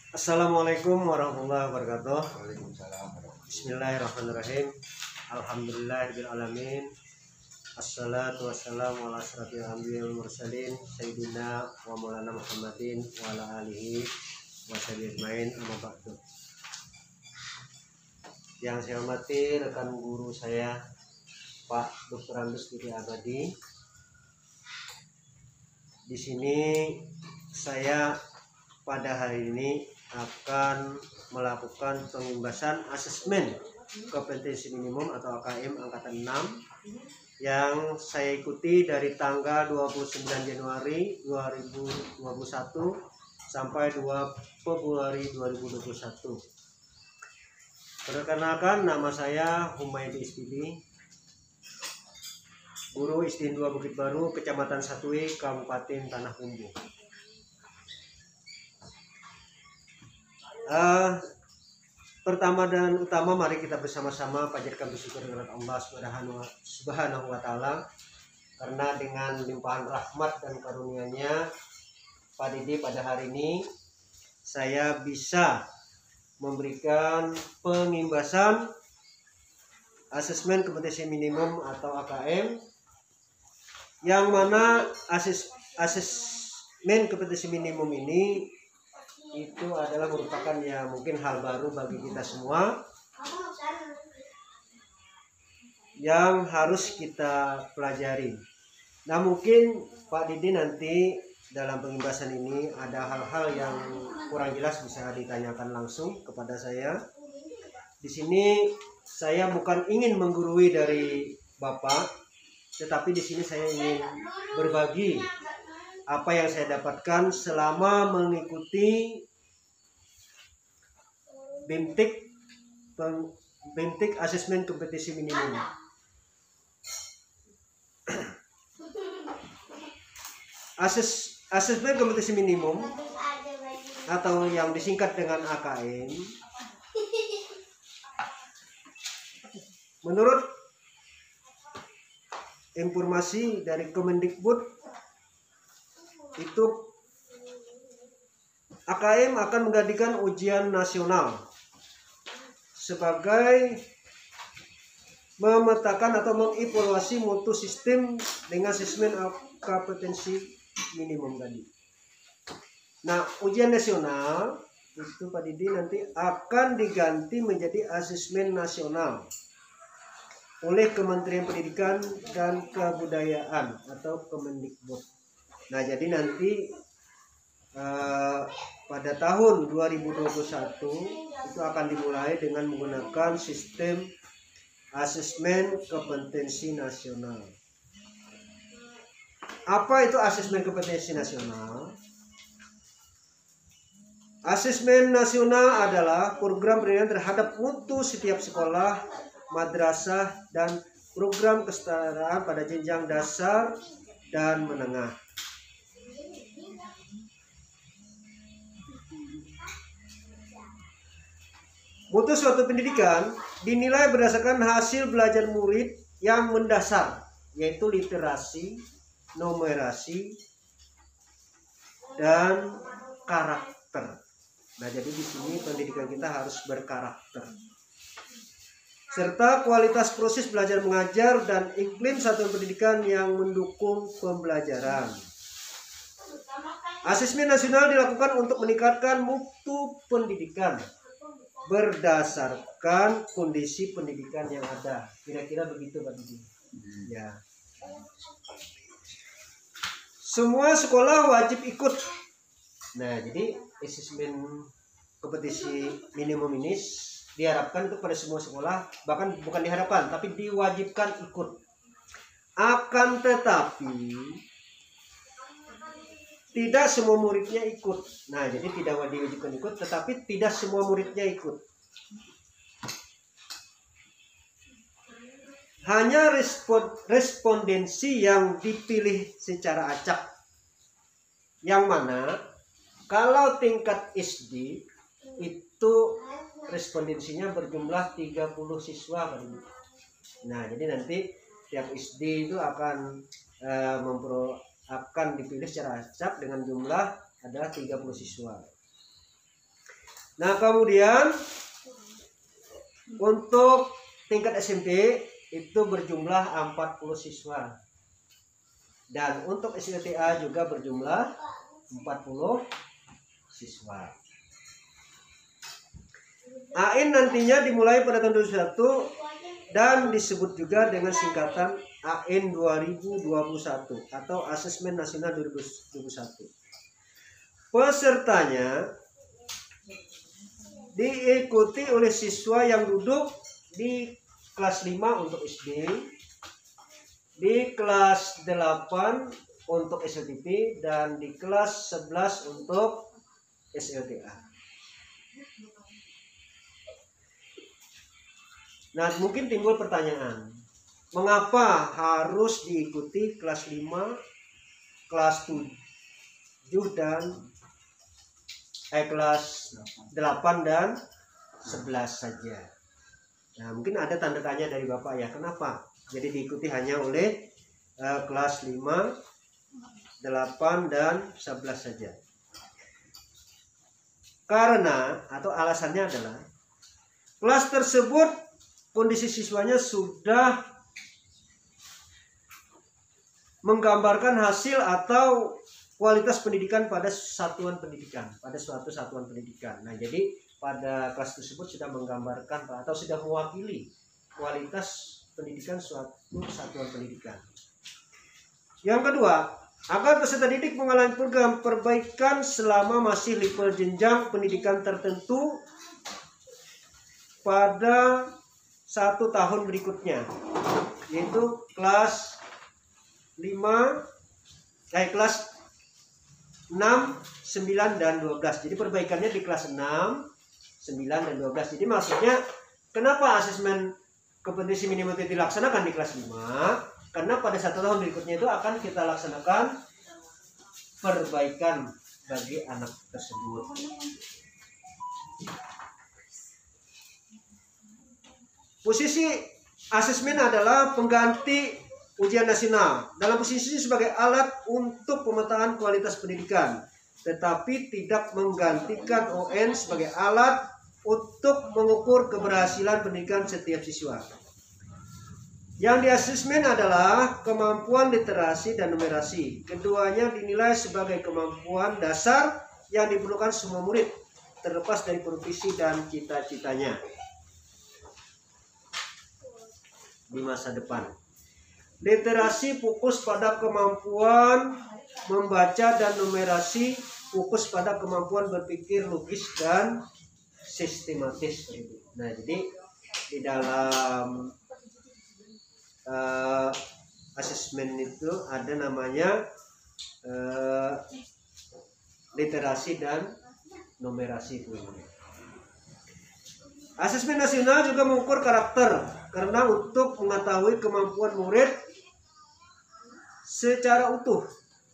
Assalamualaikum warahmatullahi wabarakatuh. Waalaikumsalam. Bismillahirrahmanirrahim. Alhamdulillahirrahmanirrahim. Assalatu wassalamu ala asrafil anbiya'i wal mursalin sayyidina wa maulana Muhammadin wa ala alihi wa sahbihi ajmain, amma ba'du. Yang saya hormati rekan guru saya Pak Dr. Andes Didi Abadi. Di sini saya pada hari ini akan melakukan pengimbasan asesmen kompetensi minimum atau AKM angkatan 6 yang saya ikuti dari tanggal 29 Januari 2021 sampai 2 Februari 2021. Perkenalkan, nama saya Humaydi Istidi, guru ISDIN 2 Bukit Baru, Kecamatan Satui, Kabupaten Tanah Kumbu. Pertama dan utama, mari kita bersama-sama panjatkan bersyukur kepada Allah Subhanahu wa Ta'ala, karena dengan limpahan rahmat dan karunia-Nya, Pak Didi, pada hari ini saya bisa memberikan pengimbasan asesmen kompetensi minimum atau AKM, yang mana asesmen kompetensi minimum ini itu adalah merupakan ya mungkin hal baru bagi kita semua yang harus kita pelajari. Nah, mungkin Pak Didi nanti dalam pengimbasan ini ada hal-hal yang kurang jelas bisa ditanyakan langsung kepada saya. Di sini saya bukan ingin menggurui dari Bapak, tetapi di sini saya ingin berbagi apa yang saya dapatkan selama mengikuti BEMTIK asesmen kompetensi minimum. Asesmen kompetensi minimum atau yang disingkat dengan AKM, menurut informasi dari Kemendikbud, itu AKM akan menggantikan ujian nasional sebagai memetakan atau mengevaluasi mutu sistem dengan asesmen kompetensi minimum tadi. Nah, ujian nasional itu Pak Didi nanti akan diganti menjadi asesmen nasional oleh Kementerian Pendidikan dan Kebudayaan atau Kemendikbud. Nah, jadi nanti pada tahun 2021 itu akan dimulai dengan menggunakan sistem asesmen kompetensi nasional. Apa itu asesmen kompetensi nasional? Asesmen nasional adalah program pendidikan terhadap mutu setiap sekolah, madrasah, dan program kesetaraan pada jenjang dasar dan menengah. Mutu suatu pendidikan dinilai berdasarkan hasil belajar murid yang mendasar, yaitu literasi, numerasi, dan karakter. Nah, jadi di sini pendidikan kita harus berkarakter. Serta kualitas proses belajar mengajar dan iklim satuan pendidikan yang mendukung pembelajaran. Asesmen nasional dilakukan untuk meningkatkan mutu pendidikan berdasarkan kondisi pendidikan yang ada. Kira-kira begitu Pak Didi. Ya. Semua sekolah wajib ikut. Nah, jadi asesmen kompetensi minimum ini diharapkan itu pada semua sekolah, bahkan bukan diharapkan, tapi diwajibkan ikut. Akan tetapi tidak semua muridnya ikut. Nah, jadi tidak diwajibkan ikut, tetapi tidak semua muridnya ikut. Hanya respondensi yang dipilih secara acak. Yang mana kalau tingkat SD itu respondensinya berjumlah 30 siswa. Nah, jadi nanti tiap SD itu akan akan dipilih secara acak dengan jumlah adalah 30 siswa. Nah, kemudian untuk tingkat SMP itu berjumlah 40 siswa. Dan untuk SLTA juga berjumlah 40 siswa. AIN nantinya dimulai pada tahun 2021 dan disebut juga dengan singkatan AIN 2021 atau Asesmen Nasional 2021. Pesertanya diikuti oleh siswa yang duduk di kelas 5 untuk SD, di kelas 8 untuk SLTP, dan di kelas 11 untuk SLTA. Nah, mungkin timbul pertanyaan, mengapa harus diikuti kelas 5, kelas 7 dan kelas 8 dan 11 saja? Nah, mungkin ada tanda tanya dari Bapak ya, kenapa jadi diikuti hanya oleh kelas 5, 8 dan 11 saja? Karena atau alasannya adalah kelas tersebut kondisi siswanya sudah menggambarkan hasil atau kualitas pendidikan pada satuan pendidikan, pada suatu satuan pendidikan. Nah, jadi pada kelas tersebut sudah menggambarkan atau sudah mewakili kualitas pendidikan suatu satuan pendidikan. Yang kedua, agar peserta didik mengalami program perbaikan selama masih level jenjang pendidikan tertentu pada 1 tahun berikutnya, yaitu kelas 6, 9, dan 12. Jadi perbaikannya di kelas 6, 9, dan 12. Jadi maksudnya kenapa asesmen kompetensi minimum itu dilaksanakan di kelas 5? Karena pada 1 tahun berikutnya itu akan kita laksanakan perbaikan bagi anak tersebut. Posisi asesmen adalah pengganti ujian nasional dalam posisi sebagai alat untuk pemetaan kualitas pendidikan, tetapi tidak menggantikan UN sebagai alat untuk mengukur keberhasilan pendidikan setiap siswa. Yang diasesmen adalah kemampuan literasi dan numerasi. Keduanya dinilai sebagai kemampuan dasar yang diperlukan semua murid, terlepas dari profesi dan cita-citanya di masa depan. Literasi fokus pada kemampuan membaca dan numerasi fokus pada kemampuan berpikir logis dan sistematis. Nah, jadi di dalam asesmen itu ada namanya literasi dan numerasi. Asesmen nasional juga mengukur karakter, karena untuk mengetahui kemampuan murid secara utuh,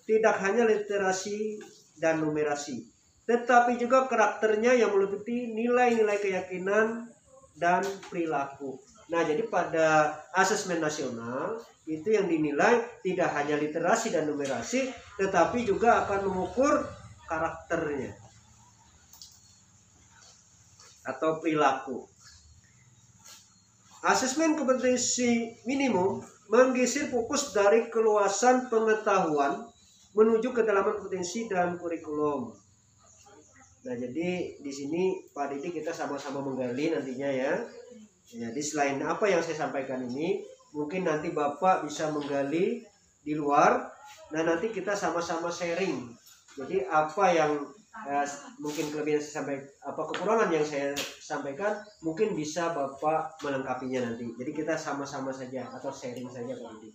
tidak hanya literasi dan numerasi, tetapi juga karakternya yang meliputi nilai-nilai keyakinan dan perilaku. Nah, jadi pada asesmen nasional itu yang dinilai tidak hanya literasi dan numerasi, tetapi juga akan mengukur karakternya atau perilaku. Asesmen kompetensi minimum menggeser fokus dari keluasan pengetahuan menuju kedalaman kompetensi dan kurikulum. Nah, jadi di sini Pak Didi kita sama-sama menggali nantinya ya. Jadi selain apa yang saya sampaikan ini, mungkin nanti Bapak bisa menggali di luar. Nah, nanti kita sama-sama sharing. Jadi apa yang mungkin kelebihan saya sampaikan, apa kekurangan yang saya sampaikan, mungkin bisa Bapak melengkapinya nanti. Jadi kita sama-sama saja atau sharing saja Pak Didi.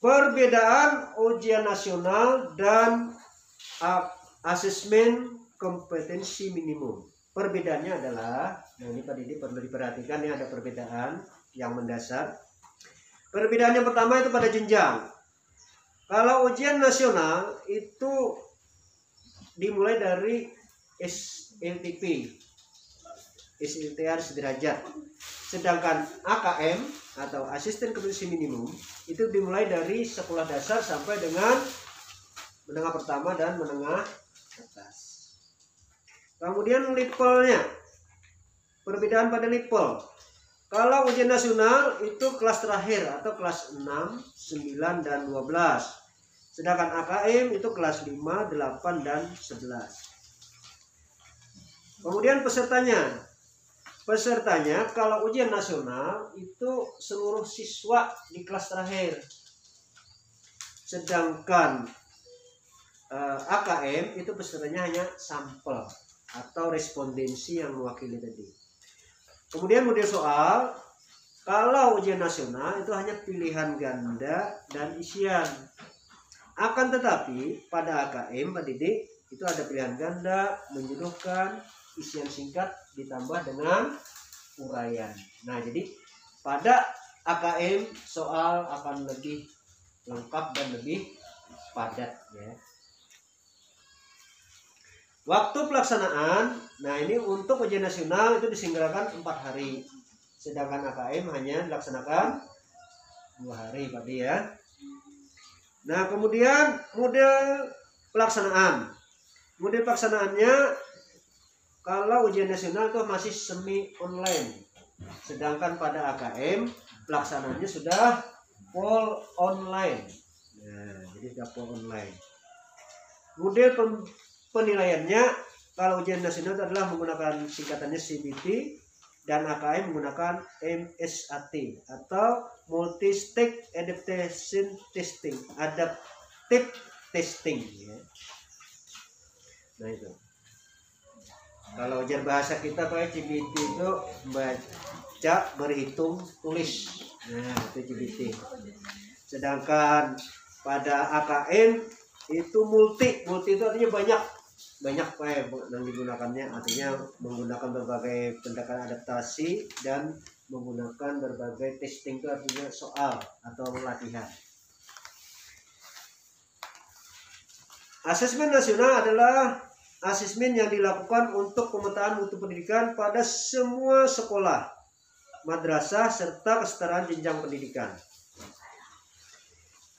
Perbedaan ujian nasional dan asesmen kompetensi minimum. Perbedaannya adalah, nah ini Pak Didi perlu diperhatikan ya, ada perbedaan yang mendasar. Perbedaan yang pertama itu pada jenjang. Kalau ujian nasional itu dimulai dari SLTP, SLTA sederajat. Sedangkan AKM atau asisten kompetensi minimum itu dimulai dari sekolah dasar sampai dengan menengah pertama dan menengah atas. Kemudian levelnya, perbedaan pada level. Kalau ujian nasional itu kelas terakhir atau kelas 6, 9, dan 12. Sedangkan AKM itu kelas 5, 8, dan 11. Kemudian pesertanya. Pesertanya kalau ujian nasional itu seluruh siswa di kelas terakhir. Sedangkan AKM itu pesertanya hanya sampel atau respondensi yang mewakili tadi. Kemudian model soal, kalau ujian nasional itu hanya pilihan ganda dan isian. Akan tetapi pada AKM, Pak Didik, itu ada pilihan ganda, menjodohkan, isian singkat ditambah dengan uraian. Nah, jadi pada AKM soal akan lebih lengkap dan lebih padat ya. Waktu pelaksanaan, nah ini untuk ujian nasional itu diselenggarakan 4 hari, sedangkan AKM hanya dilaksanakan 2 hari Pak Di ya. Nah kemudian model pelaksanaan, model pelaksanaannya kalau ujian nasional itu masih semi online, sedangkan pada AKM pelaksanaannya sudah full online. Nah jadi sudah full online. Model penilaiannya kalau ujian nasional itu adalah menggunakan singkatannya CBT dan AKM menggunakan MSAT atau Multi Stake Adaptation Testing, Adaptive Testing ya. Nah itu. Kalau ujian bahasa kita pakai CBT itu baca, berhitung, tulis. Nah itu CBT. Sedangkan pada AKM itu multi itu artinya banyak yang digunakannya, artinya menggunakan berbagai pendekatan adaptasi dan menggunakan berbagai testing, itu artinya soal atau latihan. Asesmen nasional adalah asesmen yang dilakukan untuk pemetaan mutu pendidikan pada semua sekolah, madrasah, serta kesetaraan jenjang pendidikan.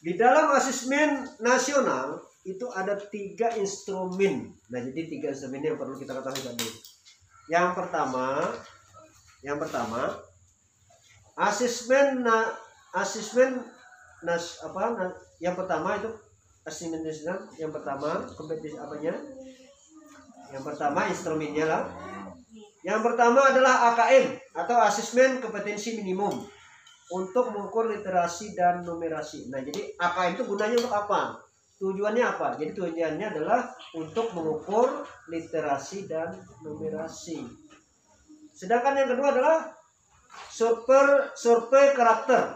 Di dalam asesmen nasional itu ada 3 instrumen. Nah, jadi 3 instrumen yang perlu kita ketahui tadi. Yang pertama, asesmen yang pertama itu asesmen nasional. Yang pertama kompetisi apanya? Yang pertama instrumennya lah. Yang pertama adalah AKM atau asesmen kompetensi minimum untuk mengukur literasi dan numerasi. Nah, jadi AKM itu gunanya untuk apa? Tujuannya apa? Jadi tujuannya adalah untuk mengukur literasi dan numerasi. Sedangkan yang kedua adalah survei karakter.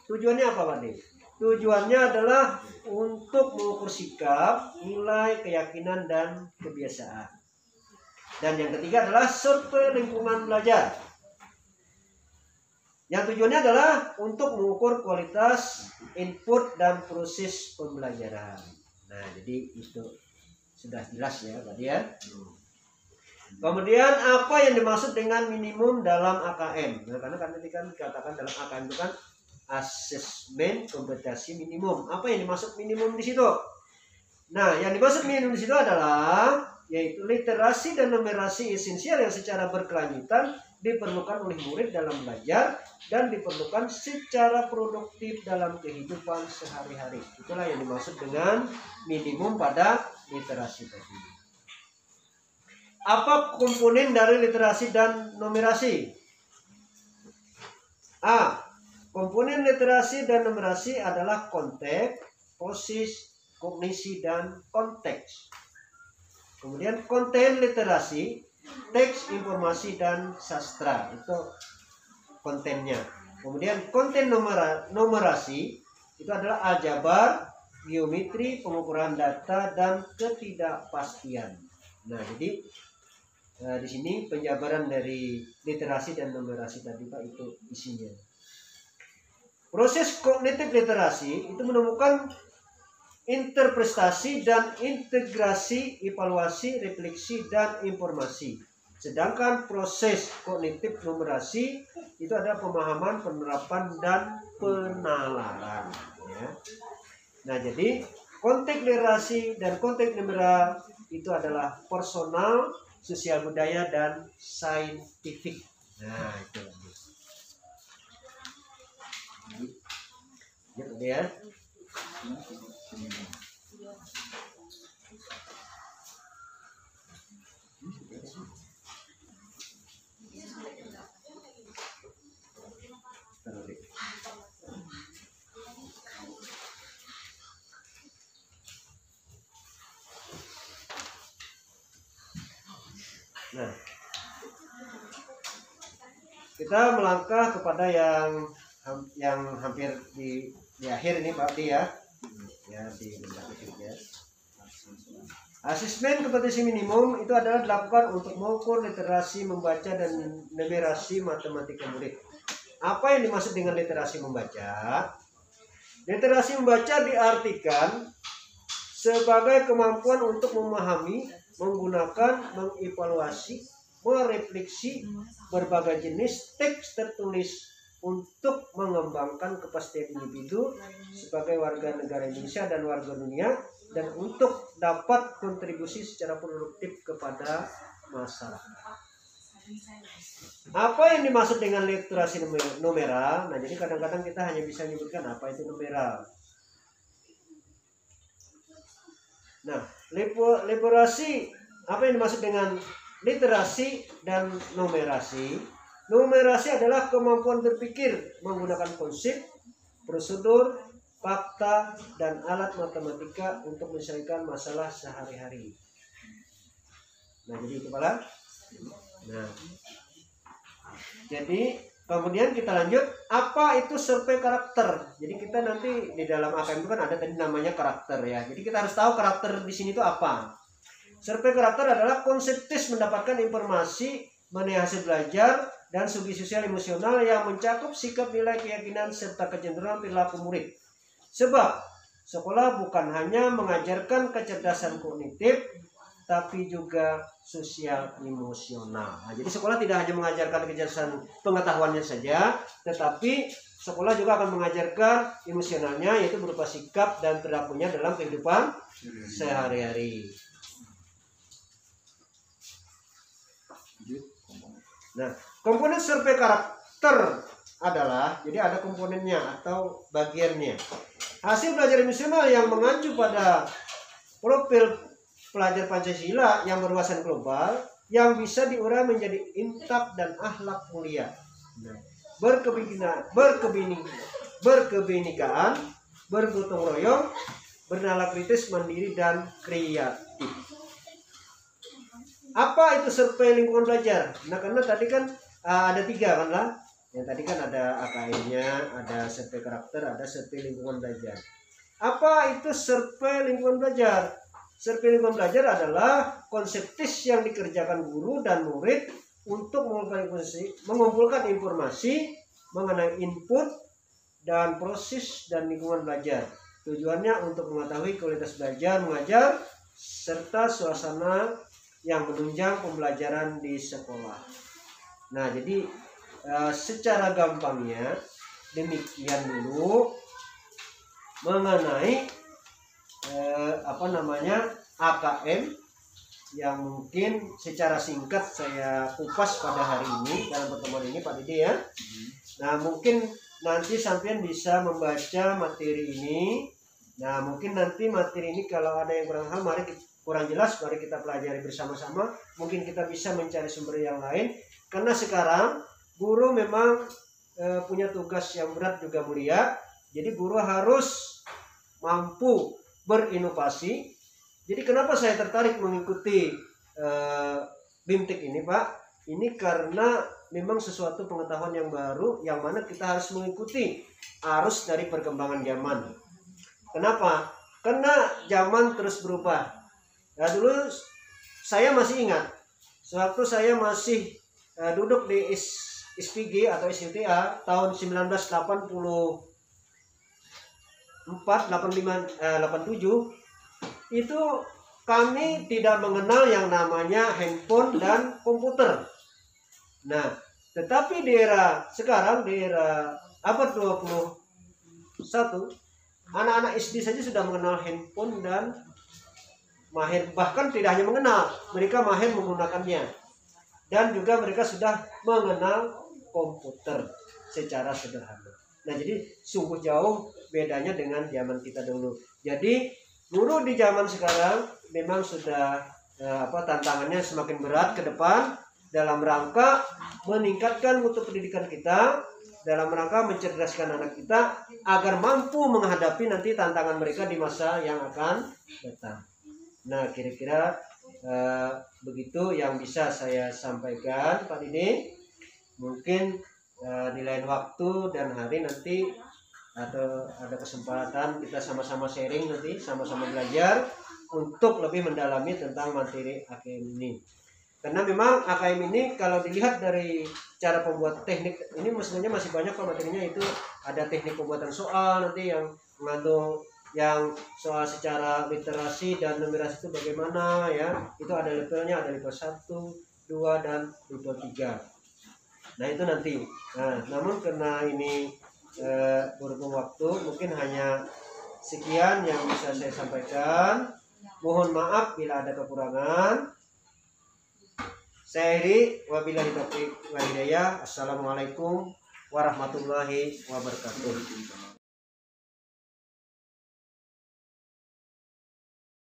Tujuannya apa, Pak? Tujuannya adalah untuk mengukur sikap, nilai, keyakinan, dan kebiasaan. Dan yang ketiga adalah survei lingkungan belajar. Yang tujuannya adalah untuk mengukur kualitas input dan proses pembelajaran. Nah, jadi itu sudah jelas ya, Pak ya. Kemudian apa yang dimaksud dengan minimum dalam AKM? Nah, karena tadi kan dikatakan dalam AKM itu kan asesmen kompetensi minimum. Apa yang dimaksud minimum di situ? Nah, yang dimaksud minimum di situ adalah yaitu literasi dan numerasi esensial yang secara berkelanjutan diperlukan oleh murid dalam belajar dan diperlukan secara produktif dalam kehidupan sehari-hari. Itulah yang dimaksud dengan minimum pada literasi tadi. Apa komponen dari literasi dan numerasi? A. Komponen literasi dan numerasi adalah konteks, proses, kognisi, dan konteks. Kemudian konten literasi, teks, informasi, dan sastra, itu kontennya. Kemudian konten numerasi itu adalah aljabar, geometri, pengukuran data, dan ketidakpastian. Nah, jadi di sini penjabaran dari literasi dan numerasi tadi Pak itu isinya. Proses kognitif literasi itu menemukan interpretasi dan integrasi, evaluasi, refleksi, dan informasi. Sedangkan proses kognitif numerasi itu adalah pemahaman, penerapan, dan penalaran. Ya. Nah, jadi Konteks literasi dan konteks numera itu adalah personal, sosial budaya, dan saintifik. Nah, itu. Ya. Nah, kita melangkah kepada yang hampir di akhir ini Pak Di ya. Ya, di ya. Asesmen kompetensi minimum itu adalah dilakukan untuk mengukur literasi membaca dan numerasi matematika murid. Apa yang dimaksud dengan literasi membaca? Literasi membaca diartikan sebagai kemampuan untuk memahami, menggunakan, mengevaluasi, merefleksi berbagai jenis teks tertulis untuk mengembangkan kepastian individu sebagai warga negara Indonesia dan warga dunia, dan untuk dapat kontribusi secara produktif kepada masyarakat. Apa yang dimaksud dengan literasi numeral? Nah, jadi kadang-kadang kita hanya bisa menyebutkan apa itu numeral. Nah, literasi, apa yang dimaksud dengan literasi dan numerasi? Numerasi adalah kemampuan berpikir menggunakan konsep, prosedur, fakta, dan alat matematika untuk menyelesaikan masalah sehari-hari. Nah, jadi itu Pak. Nah, jadi kemudian kita lanjut, apa itu survei karakter? Jadi kita nanti di dalam AKM itu kan ada tadi namanya karakter ya. Jadi kita harus tahu karakter di sini itu apa. Survei karakter adalah konsep tes mendapatkan informasi mengenai hasil belajar dan segi sosial emosional yang mencakup sikap, nilai, keyakinan, serta kecenderungan perilaku murid. Sebab sekolah bukan hanya mengajarkan kecerdasan kognitif, tapi juga sosial emosional. Nah, jadi sekolah tidak hanya mengajarkan kecerdasan pengetahuannya saja, tetapi sekolah juga akan mengajarkan emosionalnya, yaitu berupa sikap dan perilakunya dalam kehidupan sehari-hari. Nah, komponen survei karakter adalah, jadi ada komponennya atau bagiannya. Hasil belajar emosional yang mengacu pada profil pelajar Pancasila yang berwawasan global, yang bisa diurai menjadi intak dan akhlak mulia. Nah, berkebinekaan, bergotong royong, bernalar kritis, mandiri, dan kreatif. Apa itu survei lingkungan belajar? Nah, karena tadi kan ada 3 kan lah. Yang tadi kan ada AKM-nya, ada survei karakter, ada survei lingkungan belajar. Apa itu survei lingkungan belajar? Survei lingkungan belajar adalah konsep tes yang dikerjakan guru dan murid untuk mengumpulkan informasi mengenai input dan proses dan lingkungan belajar. Tujuannya untuk mengetahui kualitas belajar, mengajar, serta suasana yang menunjang pembelajaran di sekolah. Nah, jadi secara gampangnya demikian dulu mengenai AKM yang mungkin secara singkat saya kupas pada hari ini dalam pertemuan ini Pak Didi ya. Nah, mungkin nanti sampean bisa membaca materi ini. Nah, mungkin nanti materi ini kalau ada yang kurang jelas, mari kita pelajari bersama-sama. Mungkin kita bisa mencari sumber yang lain, karena sekarang guru memang punya tugas yang berat juga mulia. Jadi guru harus mampu berinovasi. Jadi kenapa saya tertarik mengikuti BIMTEK ini Pak? Ini karena memang sesuatu pengetahuan yang baru, yang mana kita harus mengikuti arus dari perkembangan zaman. Kenapa? Karena zaman terus berubah. Nah, dulu saya masih ingat, sewaktu saya masih duduk di SPG atau SUTA tahun 1984, 87, itu kami tidak mengenal yang namanya handphone dan komputer. Nah, tetapi di era sekarang, di era abad 21, Anak-anak SD saja sudah mengenal handphone dan mahir, bahkan tidak hanya mengenal, mereka mahir menggunakannya. Dan juga mereka sudah mengenal komputer secara sederhana. Nah, jadi sungguh jauh bedanya dengan zaman kita dulu. Jadi guru di zaman sekarang memang sudah tantangannya semakin berat ke depan dalam rangka meningkatkan mutu pendidikan kita, dalam rangka mencerdaskan anak kita agar mampu menghadapi nanti tantangan mereka di masa yang akan datang. Nah, kira-kira begitu yang bisa saya sampaikan, Pak Didi. Mungkin di lain waktu dan hari nanti atau ada kesempatan kita sama-sama sharing nanti, sama-sama belajar untuk lebih mendalami tentang materi AKM ini. Karena memang AKM ini kalau dilihat dari cara pembuat teknik ini mestinya masih banyak Pak materinya. Itu ada teknik pembuatan soal nanti yang mengandung yang soal secara literasi dan numerasi itu bagaimana ya. Itu ada levelnya, ada level 1, 2 dan level 3. Nah, itu nanti. Nah, namun karena ini berhubung waktu, mungkin hanya sekian yang bisa saya sampaikan. Mohon maaf bila ada kekurangan. Saya Iri, wabillahi taufiq wal hidayah. Assalamualaikum warahmatullahi wabarakatuh.